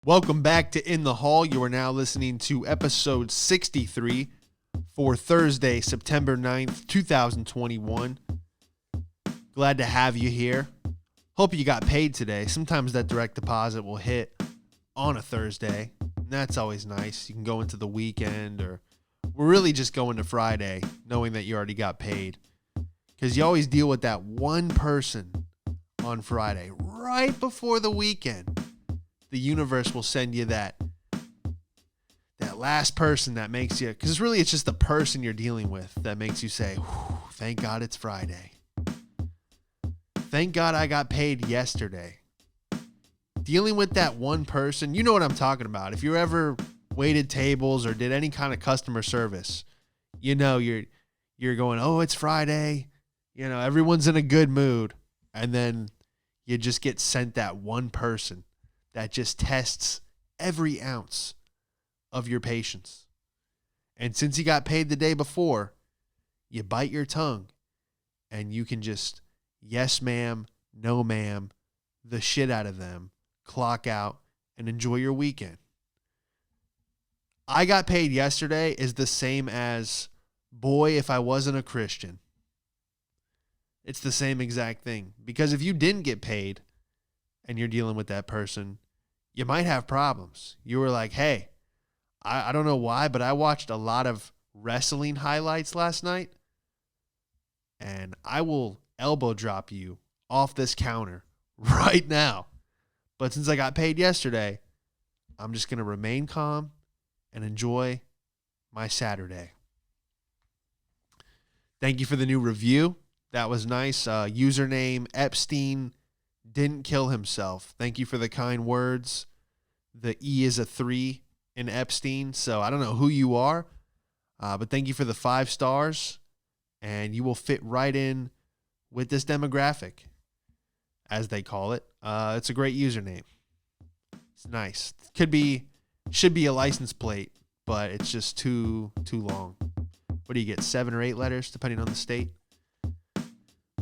Welcome back to In the Hall. You are now listening to episode 63 for Thursday, September 9th, 2021. Glad to have you here. Hope you got paid today. Sometimes that direct deposit will hit on a Thursday, and that's always nice. You can go into the weekend, or we're really just going to Friday knowing that you already got paid, because you always deal with that one person on Friday right before the weekend. The universe will send you that last person that makes you, because really it's just the person you're dealing with that makes you say, thank God it's Friday. Thank God I got paid yesterday. Dealing with that one person, you know what I'm talking about. If you ever waited tables or did any kind of customer service, you know you're going, oh, it's Friday. You know, everyone's in a good mood. And then you just get sent that one person that just tests every ounce of your patience. And since you got paid the day before, you bite your tongue and you can just yes ma'am, no ma'am, the shit out of them, clock out, and enjoy your weekend. I got paid yesterday is the same as, boy, if I wasn't a Christian. It's the same exact thing. Because if you didn't get paid and you're dealing with that person, you might have problems. You were like, hey, I don't know why, but I watched a lot of wrestling highlights last night, and I will elbow drop you off this counter right now. But since I got paid yesterday, I'm just going to remain calm and enjoy my Saturday. Thank you for the new review. That was nice. Username Epstein didn't kill himself. Thank you for the kind words. The E is a 3 in Epstein, so I don't know who you are, but thank you for the 5 stars, and you will fit right in with this demographic, as they call it. It's a great username. It's nice. Should be a license plate, but it's just too long. What do you get, 7 or 8 letters, depending on the state?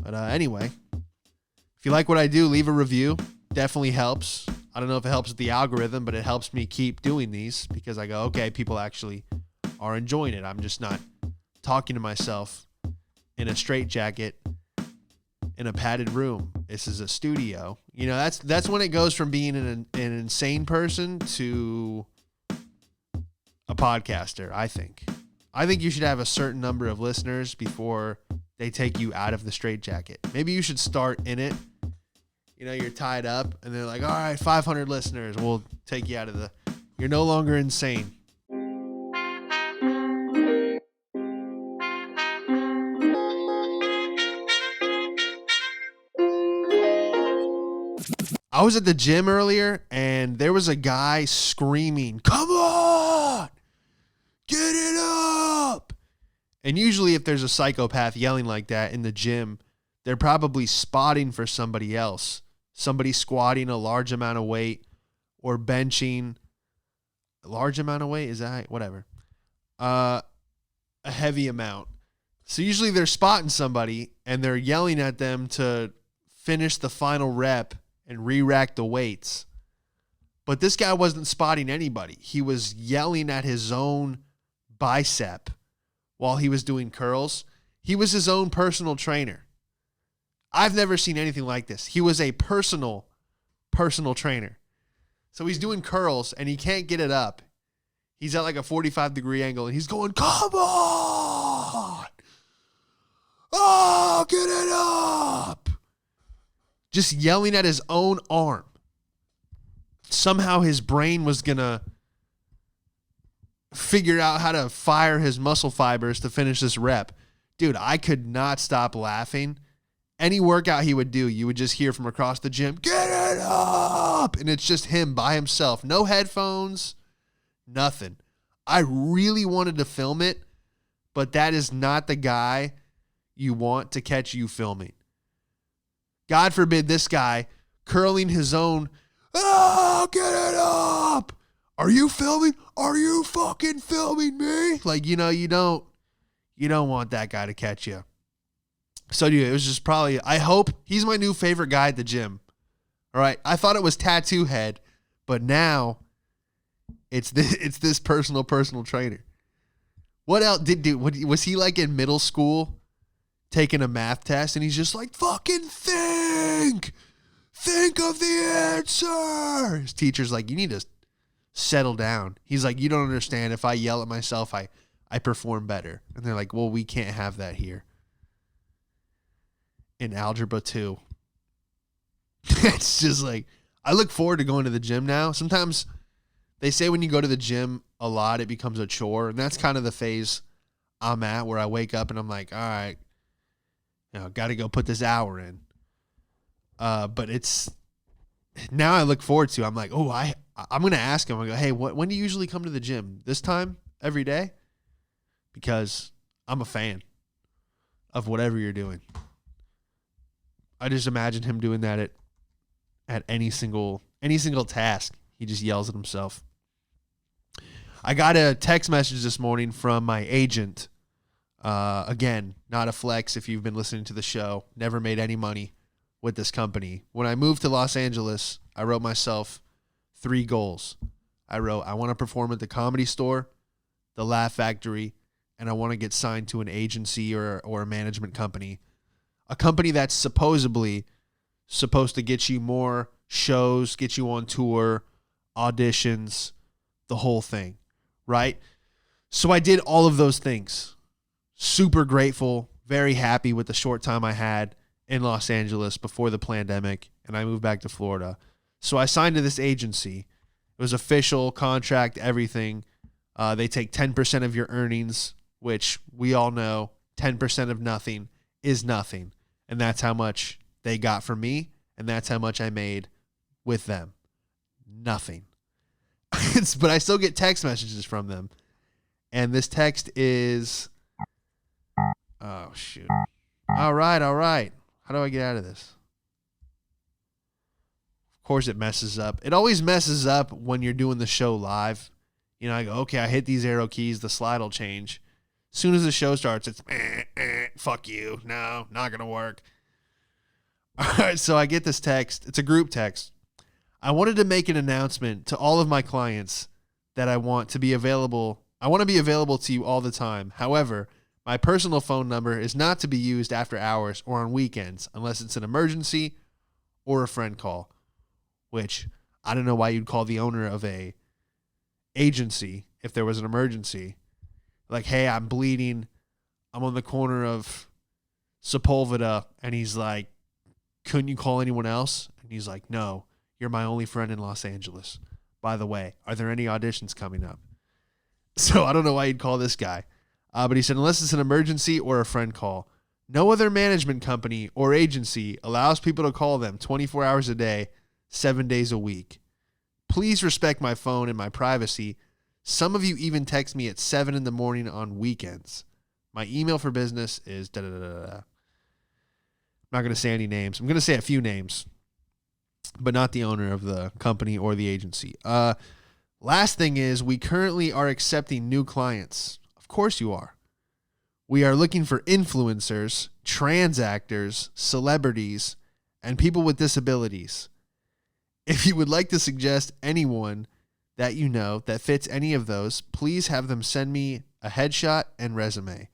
But anyway, if you like what I do, leave a review. Definitely helps. I don't know if it helps with the algorithm, but it helps me keep doing these because I go, okay, people actually are enjoying it. I'm just not talking to myself in a straitjacket in a padded room. This is a studio. You know, that's when it goes from being an insane person to a podcaster, I think. I think you should have a certain number of listeners before they take you out of the straitjacket. Maybe you should start in it. You know, you're tied up and they're like, all right, 500 listeners. We'll take you out of you're no longer insane. I was at the gym earlier and there was a guy screaming, come on, get it up. And usually if there's a psychopath yelling like that in the gym, they're probably spotting for somebody else. Somebody squatting a large amount of weight or benching a large amount of weight. Is that whatever? A heavy amount. So usually they're spotting somebody and they're yelling at them to finish the final rep and re-rack the weights. But this guy wasn't spotting anybody. He was yelling at his own bicep while he was doing curls. He was his own personal trainer. I've never seen anything like this. He was a personal trainer. So he's doing curls and he can't get it up. He's at like a 45-degree angle and he's going, come on! Oh, get it up! Just yelling at his own arm. Somehow his brain was going to figure out how to fire his muscle fibers to finish this rep. Dude, I could not stop laughing. Any workout he would do, you would just hear from across the gym, get it up! And it's just him by himself. No headphones, nothing. I really wanted to film it, but that is not the guy you want to catch you filming. God forbid this guy curling his own, oh, get it up! Are you filming? Are you fucking filming me? Like, you know, you don't want that guy to catch you. So, dude, it was just probably, I hope he's my new favorite guy at the gym. All right. I thought it was Tattoo Head, but now It's this personal trainer. What else was he like in middle school taking a math test and he's just like, fucking think of the answer. His teacher's like, you need to settle down. He's like, you don't understand. If I yell at myself, I perform better. And they're like, well, we can't have that here. In Algebra 2. It's just like, I look forward to going to the gym now. Sometimes they say when you go to the gym a lot, it becomes a chore. And that's kind of the phase I'm at where I wake up and I'm like, all right, got to go put this hour in. But it's now I look forward to. I'm like, oh, I'm going to ask him. I go, hey, when do you usually come to the gym? This time every day? Because I'm a fan of whatever you're doing. I just imagine him doing that at any single task. He just yells at himself. I got a text message this morning from my agent. Again, not a flex if you've been listening to the show. Never made any money with this company. When I moved to Los Angeles, I wrote myself 3 goals. I wrote, I want to perform at the Comedy Store, the Laugh Factory, and I want to get signed to an agency or a management company. A company that's supposedly supposed to get you more shows, get you on tour, auditions, the whole thing, right? So I did all of those things. Super grateful, very happy with the short time I had in Los Angeles before the pandemic, and I moved back to Florida. So I signed to this agency. It was official, contract, everything. They take 10% of your earnings, which we all know 10% of nothing is nothing. And that's how much they got from me, and that's how much I made with them. Nothing. But I still get text messages from them. And this text is, oh, shoot. All right. How do I get out of this? Of course it messes up. It always messes up when you're doing the show live. I go, okay, I hit these arrow keys, the slide will change. As soon as the show starts, it's, fuck you. No, not going to work. All right, so I get this text. It's a group text. I wanted to make an announcement to all of my clients that I want to be available. I want to be available to you all the time. However, my personal phone number is not to be used after hours or on weekends unless it's an emergency or a friend call, which I don't know why you'd call the owner of a agency if there was an emergency. Like, hey, I'm bleeding. I'm on the corner of Sepulveda. And he's like, couldn't you call anyone else? And he's like, no, you're my only friend in Los Angeles. By the way, are there any auditions coming up? So I don't know why you'd call this guy. But he said, unless it's an emergency or a friend call, no other management company or agency allows people to call them 24 hours a day, 7 days a week. Please respect my phone and my privacy. Some of you even text me at 7 a.m. on weekends. My email for business is da-da-da-da-da. I'm not going to say any names. I'm going to say a few names, but not the owner of the company or the agency. Last thing is, we currently are accepting new clients. Of course you are. We are looking for influencers, trans actors, celebrities, and people with disabilities. If you would like to suggest anyone that you know that fits any of those, please have them send me a headshot and resume.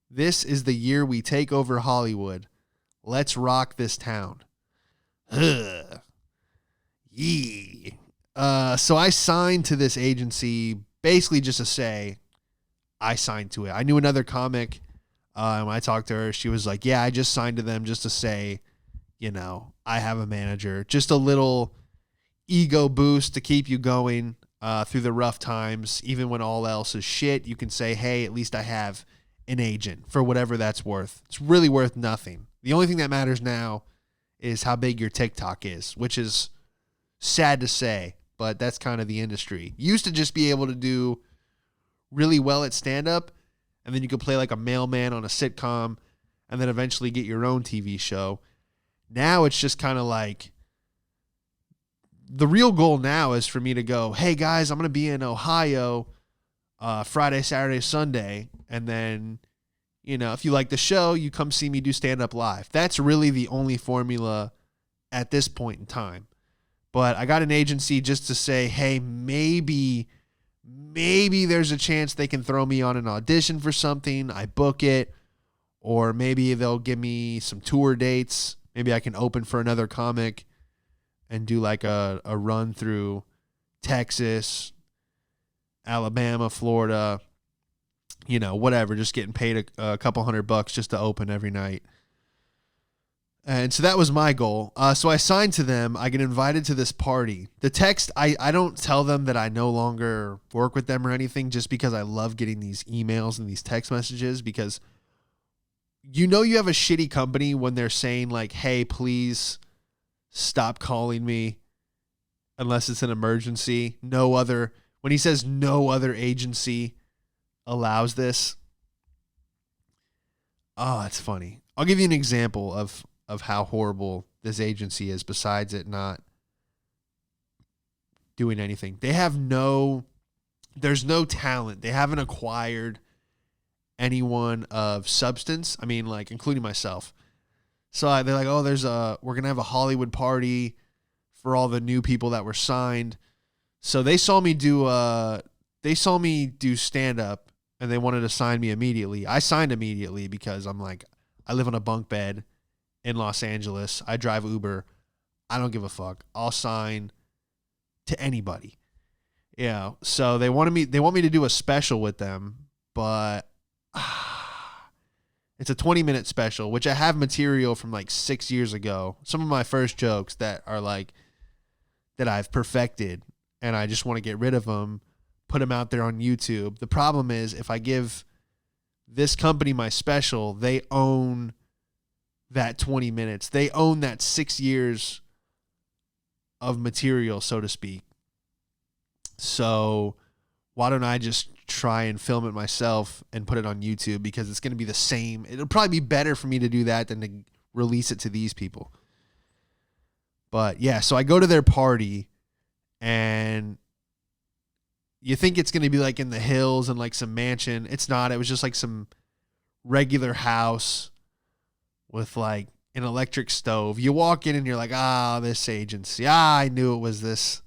This is the year we take over Hollywood. Let's rock this town. Ugh. Yee. So I signed to this agency basically just to say I signed to it. I knew another comic. When I talked to her, she was like, yeah, I just signed to them just to say, I have a manager. Just a little ego boost to keep you going through the rough times. Even when all else is shit, you can say, hey, at least I have an agent for whatever that's worth. It's really worth nothing. The only thing that matters now is how big your TikTok is, which is sad to say, but that's kind of the industry. You used to just be able to do really well at stand-up, and then you could play like a mailman on a sitcom, and then eventually get your own TV show. Now it's just kind of like, the real goal now is for me to go, hey guys, I'm going to be in Ohio Friday, Saturday, Sunday, and then, if you like the show, you come see me do stand-up live. That's really the only formula at this point in time. But I got an agency just to say, hey, maybe there's a chance they can throw me on an audition for something. I book it. Or maybe they'll give me some tour dates. Maybe I can open for another comic and do like a run through Texas, Alabama, Florida, whatever, just getting paid a couple $100 just to open every night. And so that was my goal. So I signed to them. I get invited to this party. The text, I don't tell them that I no longer work with them or anything, just because I love getting these emails and these text messages, because you have a shitty company when they're saying like, hey, please stop calling me unless it's an emergency. When he says no other agency allows this. Oh, it's funny. I'll give you an example of how horrible this agency is, besides it not doing anything. There's no talent. They haven't acquired anyone of substance. I mean, like, including myself. So they're like, oh, we're going to have a Hollywood party for all the new people that were signed. So they saw me do stand up, and they wanted to sign me immediately. I signed immediately because I'm like, I live on a bunk bed in Los Angeles. I drive Uber. I don't give a fuck. I'll sign to anybody. Yeah. So they want me to do a special with them, but it's a 20-minute special, which I have material from like 6 years ago. Some of my first jokes that are like, that I've perfected, and I just want to get rid of them, put them out there on YouTube. The problem is, if I give this company my special, they own that 20 minutes. They own that 6 years of material, so to speak. So why don't I just try and film it myself and put it on YouTube, because it's going to be the same. It'll probably be better for me to do that than to release it to these people. But yeah, so I go to their party, and you think it's going to be like in the hills and like some mansion. It's not. It was just like some regular house with like an electric stove. You walk in and you're like, this agency. I knew it was this.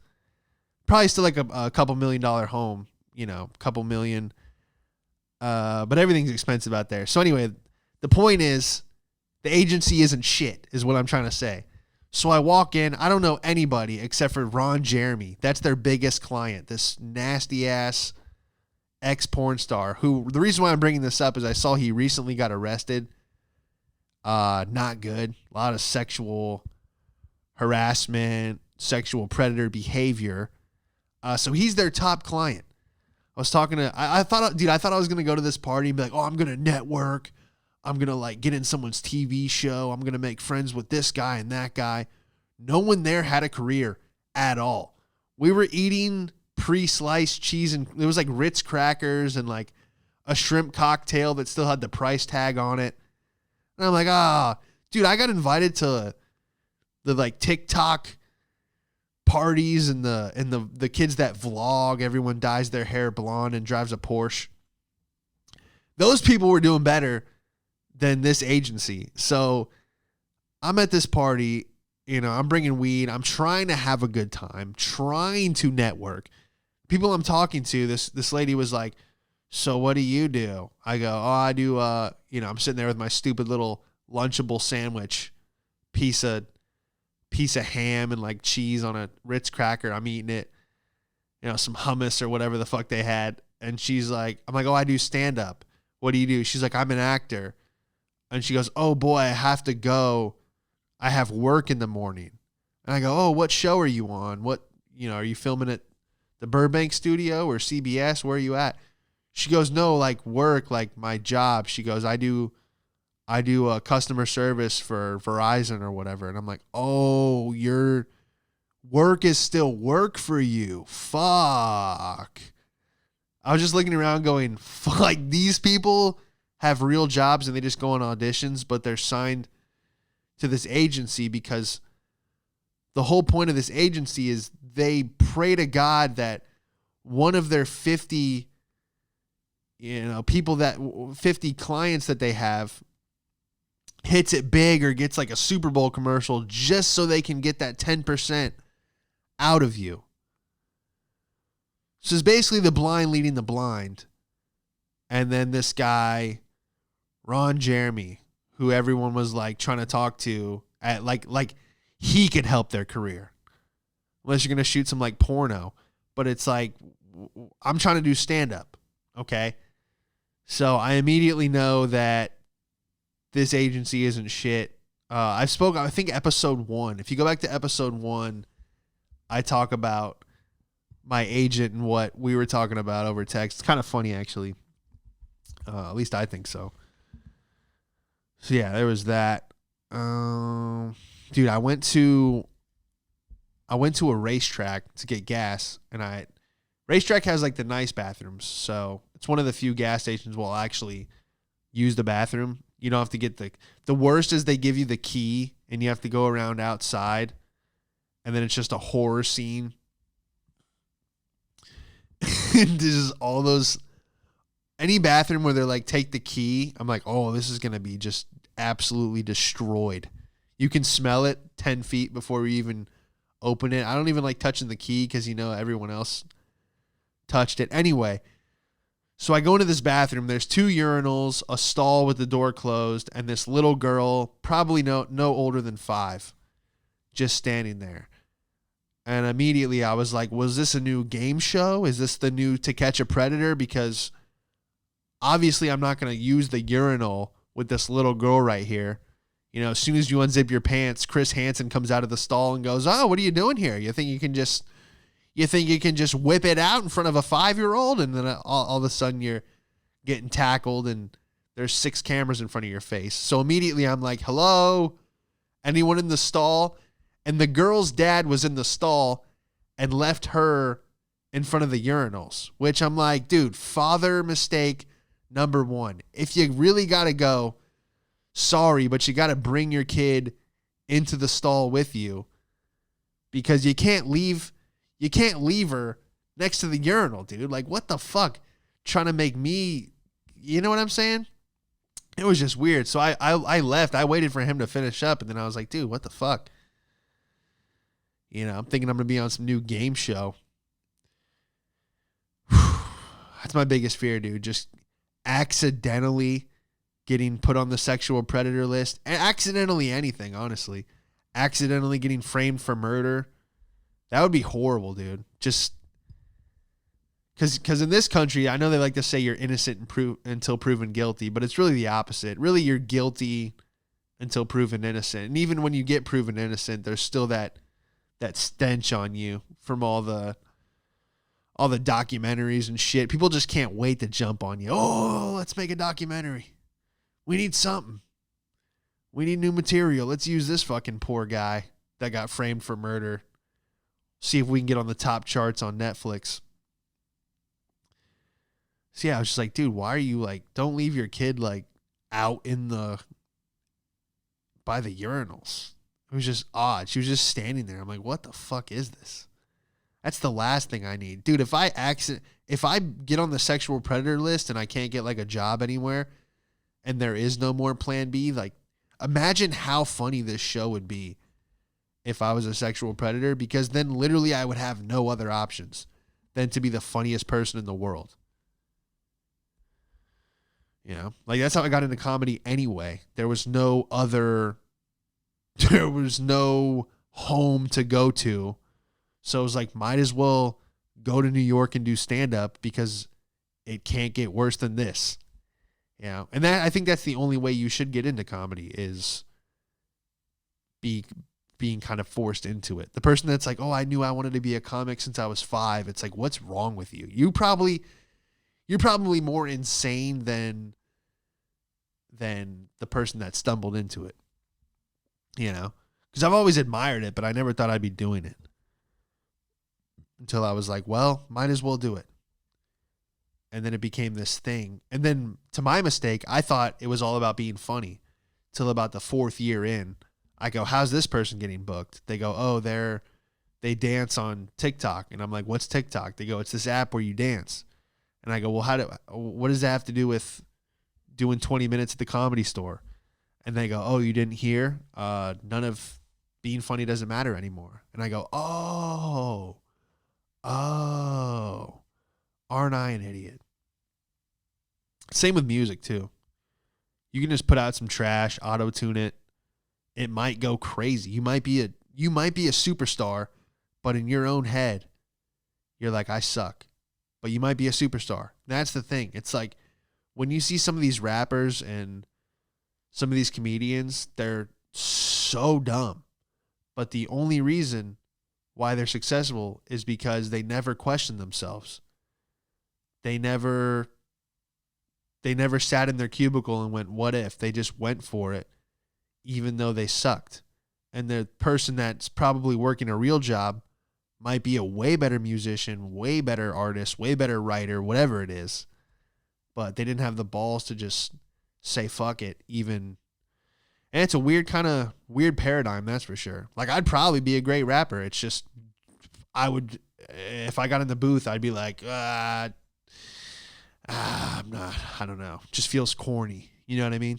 Probably still like a couple $1 million home, couple million. But everything's expensive out there. So anyway, the point is, the agency isn't shit, is what I'm trying to say. So I walk in. I don't know anybody except for Ron Jeremy. That's their biggest client, this nasty ass ex-porn star, who, the reason why I'm bringing this up is I saw he recently got arrested. Not good. A lot of sexual harassment, sexual predator behavior. So he's their top client. I was talking to, I thought I was going to go to this party and be like, I'm going to network. I'm going to like get in someone's TV show. I'm going to make friends with this guy and that guy. No one there had a career at all. We were eating pre-sliced cheese, and it was like Ritz crackers and like a shrimp cocktail that still had the price tag on it. And I'm like, dude, I got invited to the like TikTok parties and the kids that vlog. Everyone dyes their hair blonde and drives a Porsche. Those people were doing better than this agency. So I'm at this party, I'm bringing weed. I'm trying to have a good time, trying to network. People I'm talking to, this lady was like, so what do you do? I go, I do, I'm sitting there with my stupid little Lunchable sandwich, piece of ham and like cheese on a Ritz cracker. I'm eating it, some hummus or whatever the fuck they had. And she's like, I'm like, I do stand up. What do you do? She's like, I'm an actor. And she goes, oh boy, I have to go. I have work in the morning. And I go, oh, what show are you on? What, are you filming at the Burbank studio or CBS? Where are you at? She goes, no, like work, like my job. She goes, I do a customer service for Verizon or whatever. And I'm like, oh, your work is still work for you. Fuck. I was just looking around going, like, these people have real jobs and they just go on auditions, but they're signed to this agency because the whole point of this agency is they pray to God that one of their 50, 50 clients that they have hits it big or gets like a Super Bowl commercial just so they can get that 10% out of you. So it's basically the blind leading the blind. And then this guy, Ron Jeremy, who everyone was like trying to talk to at like he could help their career. Unless you're going to shoot some like porno. But it's like, I'm trying to do stand up. Okay. So I immediately know that this agency isn't shit. I think episode 1. If you go back to episode 1, I talk about my agent and what we were talking about over text. It's kind of funny, actually. At least I think so. So yeah, there was that. Dude, I went to a racetrack to get gas, and racetrack has like the nice bathrooms. So it's one of the few gas stations will actually use the bathroom. You don't have to get the worst is they give you the key and you have to go around outside, and then it's just a horror scene. This is all those, any bathroom where they're like, take the key. I'm like, oh, this is going to be just absolutely destroyed. You can smell it 10 feet before we even open it. I don't even like touching the key because, everyone else touched it. Anyway, so I go into this bathroom. There's 2 urinals, a stall with the door closed, and this little girl, probably no older than 5, just standing there. And immediately I was like, was this a new game show? Is this the new To Catch a Predator? Because obviously I'm not going to use the urinal with this little girl right here. As soon as you unzip your pants, Chris Hansen comes out of the stall and goes, oh, what are you doing here? You think you can just whip it out in front of a 5-year-old? And then all of a sudden you're getting tackled and there's 6 cameras in front of your face. So immediately I'm like, hello, anyone in the stall? And the girl's dad was in the stall and left her in front of the urinals, which I'm like, dude, father mistake number 1. If you really got to go, sorry, but you got to bring your kid into the stall with you, because you can't leave her next to the urinal, dude. Like, what the fuck? Trying to make me, you know what I'm saying? It was just weird. So I left. I waited for him to finish up, and then I was like, dude, what the fuck? I'm thinking I'm going to be on some new game show. That's my biggest fear, dude. Just accidentally getting put on the sexual predator list. And accidentally anything, honestly. Accidentally getting framed for murder. That would be horrible, dude. Just because in this country, I know they like to say you're innocent until proven guilty, but it's really the opposite. Really, you're guilty until proven innocent. And even when you get proven innocent, there's still that stench on you from all the documentaries and shit. People just can't wait to jump on you. Oh, let's make a documentary. We need something. We need new material. Let's use this fucking poor guy that got framed for murder. See if we can get on the top charts on Netflix. So yeah, I was just like, dude, why are you like, don't leave your kid like out by the urinals. It was just odd. She was just standing there. I'm like, what the fuck is this? That's the last thing I need. Dude, if I get on the sexual predator list and I can't get like a job anywhere and there is no more plan B, like imagine how funny this show would be if I was a sexual predator, because then literally I would have no other options than to be the funniest person in the world. Like that's how I got into comedy anyway. There was no home to go to. So it was like, might as well go to New York and do stand-up because it can't get worse than this. And I think that's the only way you should get into comedy is being kind of forced into it. The person that's like, oh, I knew I wanted to be a comic since I was 5. It's like, what's wrong with you? You're probably more insane than the person that stumbled into it. Because I've always admired it, but I never thought I'd be doing it. Until I was like, well, might as well do it. And then it became this thing. And then, to my mistake, I thought it was all about being funny. Till about the 4th year in, I go, how's this person getting booked? They go, oh, they dance on TikTok. And I'm like, what's TikTok? They go, it's this app where you dance. And I go, well, what does that have to do with doing 20 minutes at the Comedy Store? And they go, oh, you didn't hear? None of being funny doesn't matter anymore. And I go, oh, aren't I an idiot? Same with music too. You can just put out some trash, auto-tune it. It might go crazy. You might be a superstar, but in your own head, you're like, I suck. But you might be a superstar. That's the thing. It's like when you see some of these rappers and some of these comedians, they're so dumb. But the only reason why they're successful is because they never question themselves. They never sat in their cubicle and went, what if? They just went for it, even though they sucked. And the person that's probably working a real job might be a way better musician, way better artist, way better writer, whatever it is. But they didn't have the balls to just say, fuck it, even. And it's a weird paradigm, that's for sure. Like, I'd probably be a great rapper. It's just, if I got in the booth, I'd be like, I'm not, I don't know. Just feels corny. You know what I mean?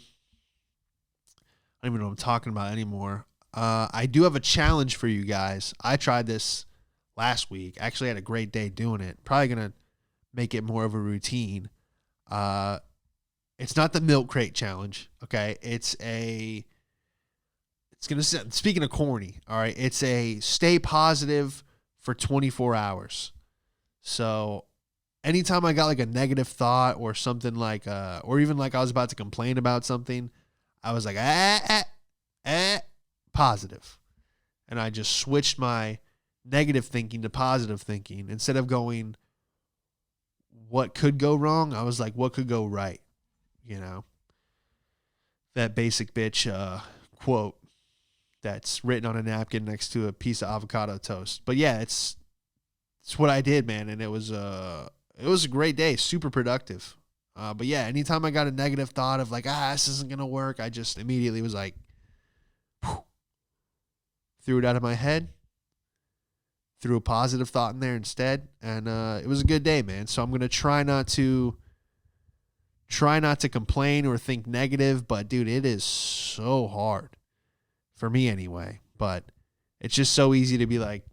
I don't even know what I'm talking about anymore. I do have a challenge for you guys. I tried this last week. Actually had a great day doing it. Probably going to make it more of a routine. It's not the milk crate challenge. Okay. Speaking of corny. All right. It's a stay positive for 24 hours. So anytime I got like a negative thought or something like, or even like I was about to complain about something, I was like, positive. And I just switched my negative thinking to positive thinking. Instead of going, what could go wrong? I was like, what could go right? You know, that basic bitch quote that's written on a napkin next to a piece of avocado toast. But yeah, it's what I did, man. And it was a great day, super productive. But yeah, anytime I got a negative thought of like, this isn't going to work, I just immediately was like, whew, threw it out of my head, threw a positive thought in there instead. And it was a good day, man. So I'm going to try not to complain or think negative, but dude, it is so hard for me anyway. But it's just so easy to be like,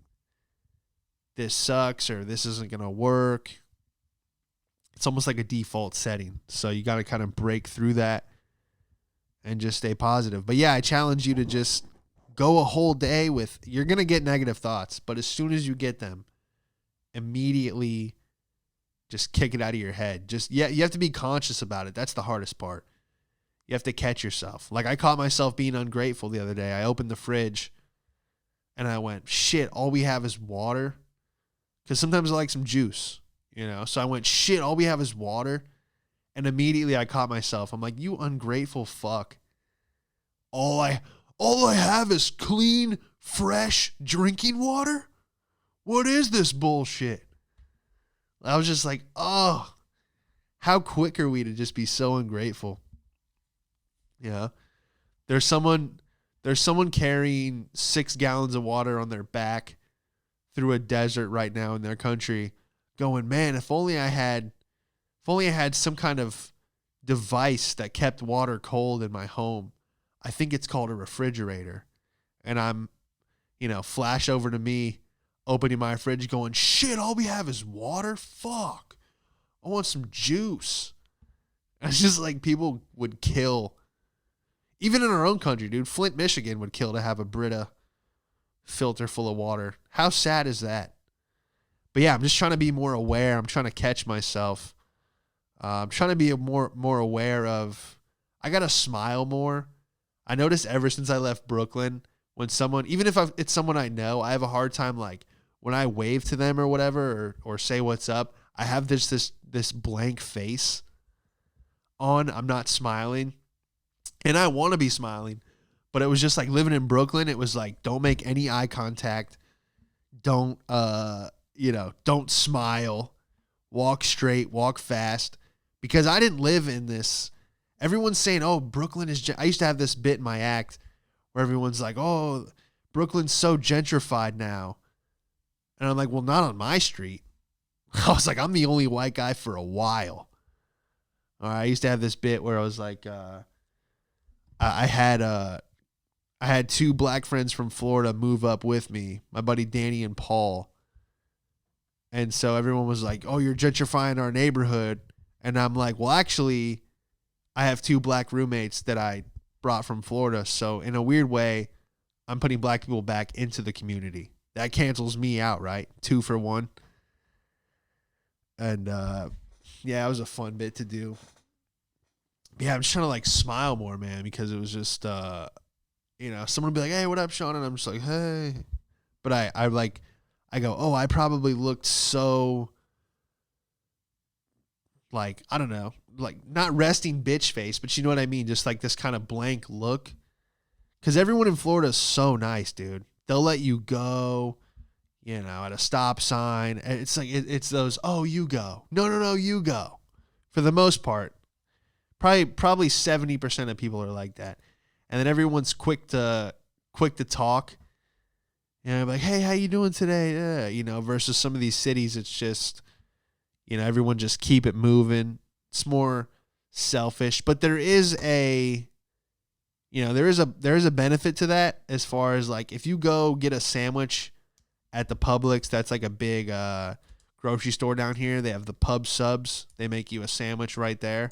this sucks or this isn't going to work. It's almost like a default setting. So you got to kind of break through that and just stay positive. But yeah, I challenge you to just go a whole day with, you're going to get negative thoughts, but as soon as you get them, immediately just kick it out of your head. You have to be conscious about it. That's the hardest part. You have to catch yourself. Like I caught myself being ungrateful the other day. I opened the fridge and I went, shit, all we have is water. Because sometimes I like some juice, you know? So I went, shit, all we have is water. And immediately I caught myself. I'm like, you ungrateful fuck. All I have is clean, fresh drinking water? What is this bullshit? I was just like, oh, how quick are we to just be so ungrateful? Yeah. There's someone carrying 6 gallons of water on their back through a desert right now in their country going, man, if only I had some kind of device that kept water cold in my home. I think it's called a refrigerator. And I'm, flash over to me, opening my fridge going, shit, all we have is water? Fuck. I want some juice. It's just like people would kill. Even in our own country, dude, Flint, Michigan would kill to have a Brita filter full of water. How sad is that? But yeah, I'm just trying to be more aware. I'm trying to catch myself. I'm trying to be more aware of, I got to smile more. I noticed ever since I left Brooklyn, when someone, even if it's someone I know, I have a hard time, like when I wave to them or whatever, or say what's up, I have this blank face on. I'm not smiling. And I want to be smiling, but it was just like living in Brooklyn. It was like, don't make any eye contact. Don't smile, walk straight, walk fast, because I didn't live in this. Everyone's saying, oh, Brooklyn is, I used to have this bit in my act where everyone's like, oh, Brooklyn's so gentrified now. And I'm like, well, not on my street. I was like, I'm the only white guy for a while. All right. I used to have this bit where I was like, I I had two black friends from Florida move up with me, my buddy Danny and Paul. And so everyone was like, oh, you're gentrifying our neighborhood. And I'm like, well, actually, I have two black roommates that I brought from Florida. So in a weird way, I'm putting black people back into the community. That cancels me out, right? 2 for 1. And yeah, it was a fun bit to do. Yeah, I'm just trying to like smile more, man, because it was just, someone would be like, hey, what up, Sean? And I'm just like, hey. But I go, oh, I probably looked so, like, I don't know, like not resting bitch face, but you know what I mean? Just like this kind of blank look. Because everyone in Florida is so nice, dude. They'll let you go, at a stop sign. It's like, it's those, oh, you go. No, you go. For the most part. Probably 70% of people are like that. And then everyone's quick to talk. Like, hey, how you doing today? Versus some of these cities, it's just, everyone just keep it moving. It's more selfish, but there is a benefit to that as far as like if you go get a sandwich at the Publix, that's like a big grocery store down here. They have the Pub Subs. They make you a sandwich right there.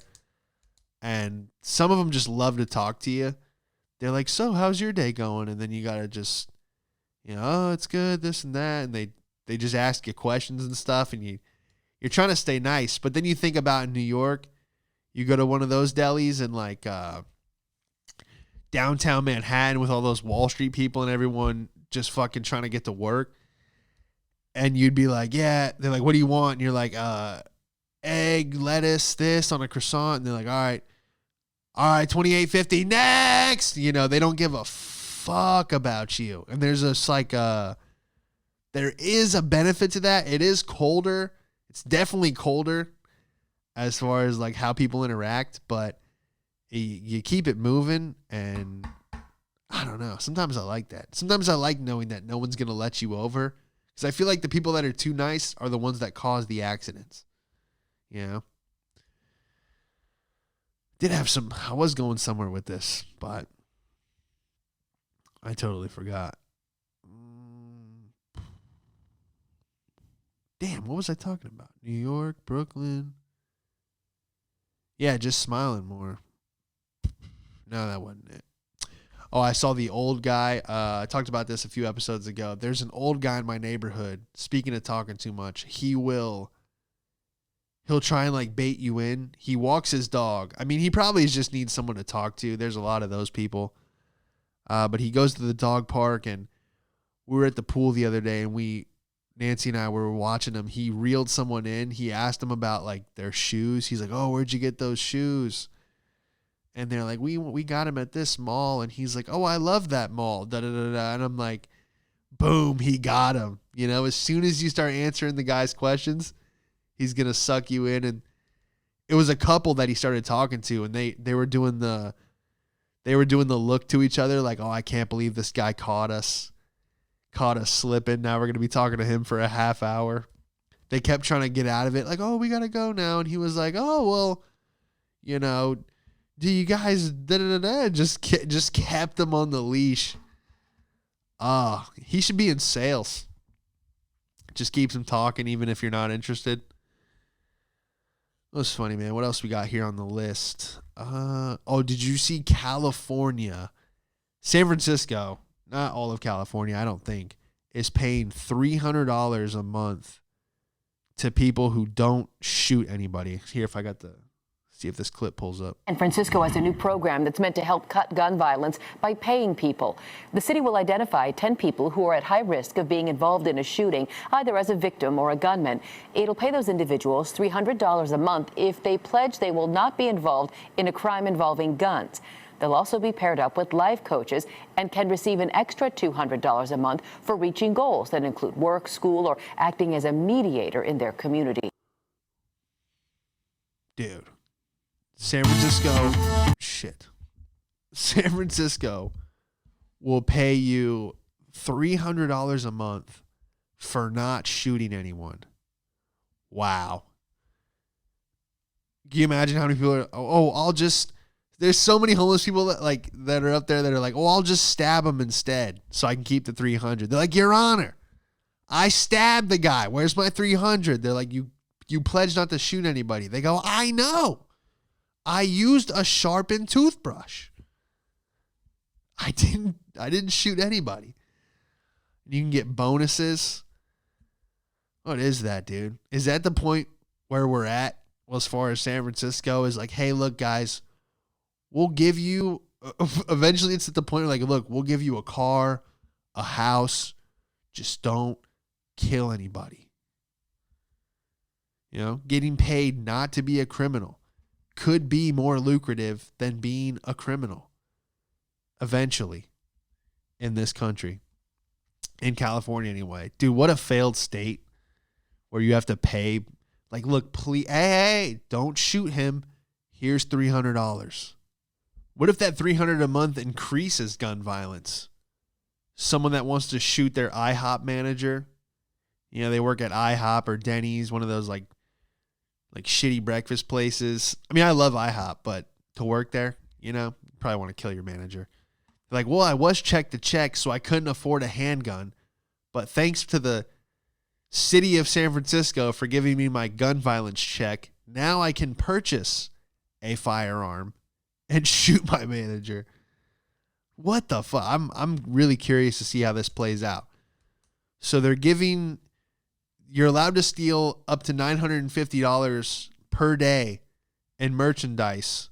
And some of them just love to talk to you. They're like, so how's your day going? And then you got to just, oh, it's good, this and that. And they just ask you questions and stuff. And you're trying to stay nice. But then you think about in New York, you go to one of those delis in like downtown Manhattan with all those Wall Street people and everyone just fucking trying to get to work. And you'd be like, yeah. They're like, what do you want? And you're like, egg, lettuce, this on a croissant. And they're like, all right, $28.50 next. They don't give a fuck about you. And there's this like there is a benefit to that. It is colder. It's definitely colder as far as like how people interact, but you keep it moving. And I don't know. Sometimes I like that. Sometimes I like knowing that no one's going to let you over, because I feel like the people that are too nice are the ones that cause the accidents. I was going somewhere with this, but I totally forgot. Damn, what was I talking about? New York, Brooklyn. Yeah, just smiling more. No, that wasn't it. Oh, I saw the old guy. I talked about this a few episodes ago. There's an old guy in my neighborhood. Speaking of talking too much, he'll try and like bait you in. He walks his dog. I mean, he probably just needs someone to talk to. There's a lot of those people. But he goes to the dog park, and we were at the pool the other day, and Nancy and I were watching him. He reeled someone in. He asked them about like their shoes. He's like, oh, where'd you get those shoes? And they're like, we got them at this mall. And he's like, oh, I love that mall. Da, da, da, da. And I'm like, boom, he got him. As soon as you start answering the guy's questions, he's going to suck you in. And it was a couple that he started talking to, and they were doing the look to each other like, oh, I can't believe this guy caught us slipping. Now we're going to be talking to him for a half hour. They kept trying to get out of it like, oh, we got to go now. And he was like, oh, well, do you guys da-da-da-da? Just kept them on the leash. He should be in sales. Just keeps them talking even if you're not interested. That was funny, man. What else we got here on the list? Did you see California? San Francisco, not all of California, I don't think, is paying $300 a month to people who don't shoot anybody. Here, if I got the... See if this clip pulls up. San Francisco has a new program that's meant to help cut gun violence by paying people. The city will identify 10 people who are at high risk of being involved in a shooting, either as a victim or a gunman. It'll pay those individuals $300 a month if they pledge they will not be involved in a crime involving guns. They'll also be paired up with life coaches and can receive an extra $200 a month for reaching goals that include work, school, or acting as a mediator in their community. Dude. San Francisco will pay you $300 a month for not shooting anyone. Wow. Can you imagine how many people are, I'll just There's so many homeless people that are up there that are like, oh, I'll just stab him instead so I can keep the 300. They're like, Your Honor, I stabbed the guy. Where's my 300? They're like, you pledged not to shoot anybody. They go, I know. I used a sharpened toothbrush. I didn't shoot anybody. You can get bonuses. What is that, dude? Is that the point where we're at? Well, as far as San Francisco is like, hey, look, guys, we'll give you, eventually it's at the point where like, look, we'll give you a car, a house, just don't kill anybody. You know, getting paid not to be a criminal could be more lucrative than being a criminal eventually in this country, in California anyway. Dude, what a failed state where you have to pay. Like, look, please, hey, don't shoot him. Here's $300. What if that $300 a month increases gun violence? Someone that wants to shoot their IHOP manager, you know, they work at IHOP or Denny's, one of those like shitty breakfast places. I mean, I love IHOP, but to work there, you know, you probably want to kill your manager. They're like, well, I was check to check, so I couldn't afford a handgun, but thanks to the city of San Francisco for giving me my gun violence check, now I can purchase a firearm and shoot my manager. What the fuck? I'm really curious to see how this plays out. So you're allowed to steal up to $950 per day in merchandise,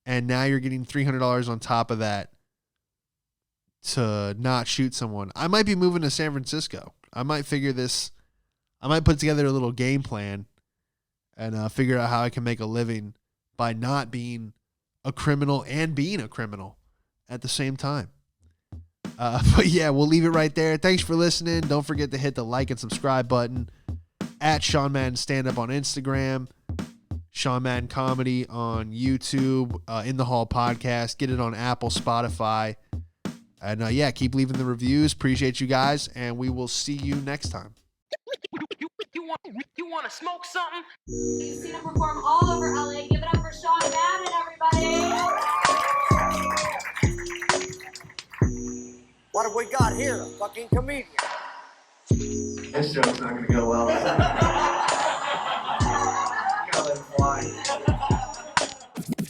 and now you're getting $300 on top of that to not shoot someone. I might be moving to San Francisco. I might put together a little game plan and figure out how I can make a living by not being a criminal and being a criminal at the same time. But yeah, we'll leave it right there. Thanks for listening. Don't forget to hit the like and subscribe button at Sean Madden Stand Up on Instagram, Sean Madden Comedy on YouTube, In the Hall Podcast. Get it on Apple, Spotify. And yeah, keep leaving the reviews. Appreciate you guys, and we will see you next time. You want to smoke something? You've seen him perform all over LA. Give it up for Sean Madden, everybody. What have we got here? A fucking comedian. This joke's not going to go well. Gotta let it fly.